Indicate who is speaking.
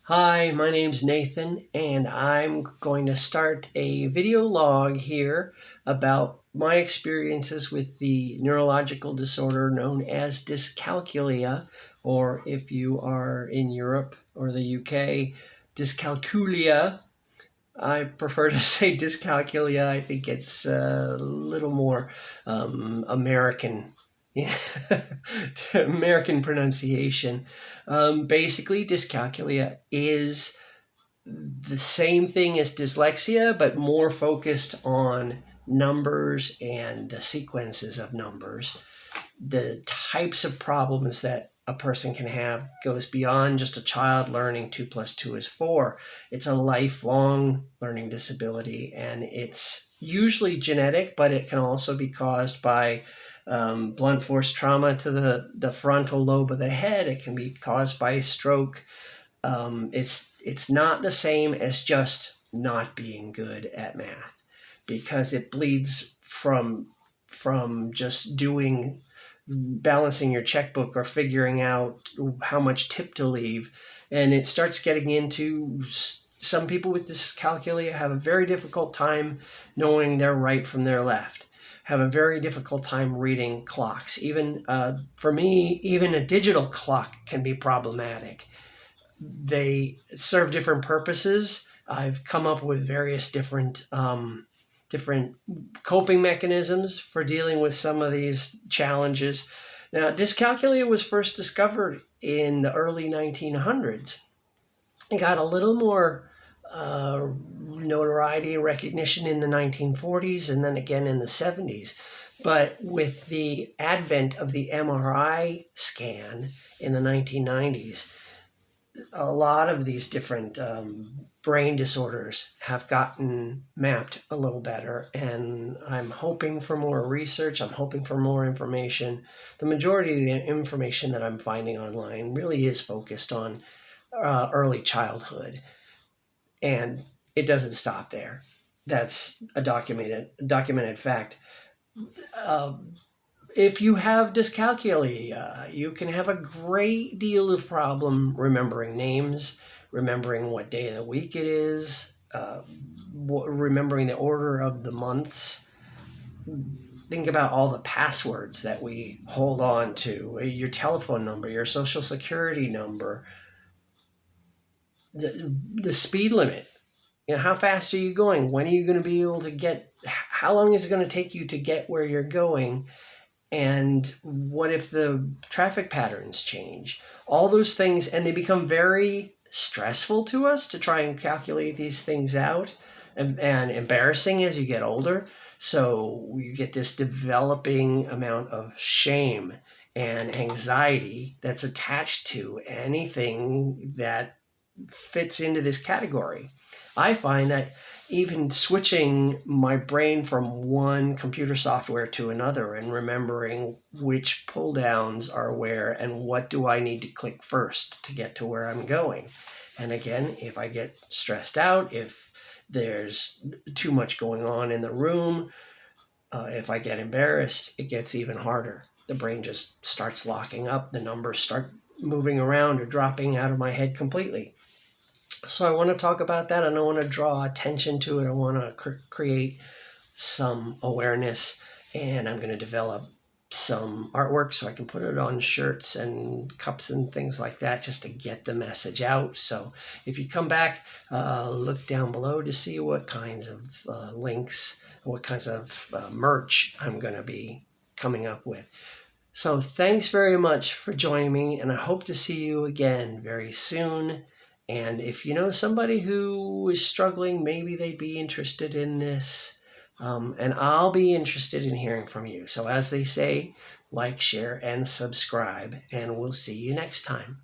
Speaker 1: Hi, my name's Nathan, and I'm going to start a video log here about my experiences with the neurological disorder known as dyscalculia, or if you are in Europe or the UK, dyscalculia. I prefer to say dyscalculia. I think it's a little more American, American pronunciation. Basically, dyscalculia is the same thing as dyslexia, but more focused on numbers and the sequences of numbers. The types of problems that a person can have goes beyond just a child learning 2 plus 2 is 4. It's a lifelong learning disability, and it's usually genetic, but it can also be caused by blunt force trauma to the frontal lobe of the head. It can be caused by stroke. It's not the same as just not being good at math, because it bleeds from just doing balancing your checkbook or figuring out how much tip to leave, and it starts getting into some people with dyscalculia have a very difficult time knowing their right from their left, have a very difficult time reading clocks. Even for me, even a digital clock can be problematic. They serve different purposes. I've come up with various different coping mechanisms for dealing with some of these challenges. Now, dyscalculia was first discovered in the early 1900s. It got a little more notoriety and recognition in the 1940s and then again in the 70s. But with the advent of the MRI scan in the 1990s, a lot of these different brain disorders have gotten mapped a little better, and I'm hoping for more research. I'm hoping for more information. The majority of the information that I'm finding online really is focused on early childhood, and it doesn't stop there. That's a documented fact. If you have dyscalculia, you can have a great deal of problem remembering names, remembering what day of the week it is, remembering the order of the months. Think about all the passwords that we hold on to, your telephone number, your social security number, the speed limit. How fast are you going? When are you going to be able to get, how long is it going to take you to get where you're going? And what if the traffic patterns change? All those things, and they become very stressful to us to try and calculate these things out, and embarrassing as you get older. So you get this developing amount of shame and anxiety that's attached to anything that fits into this category. I find that even switching my brain from one computer software to another and remembering which pull downs are where and what do I need to click first to get to where I'm going. And again, if I get stressed out, if there's too much going on in the room, if I get embarrassed, it gets even harder. The brain just starts locking up. The numbers start moving around or dropping out of my head completely. So I want to talk about that, and I want to draw attention to it. I want to create some awareness, and I'm going to develop some artwork so I can put it on shirts and cups and things like that just to get the message out. So if you come back, look down below to see what kinds of links, what kinds of merch I'm going to be coming up with. So thanks very much for joining me, and I hope to see you again very soon. And if you know somebody who is struggling, maybe they'd be interested in this. And I'll be interested in hearing from you. So as they say, like, share, and subscribe. And we'll see you next time.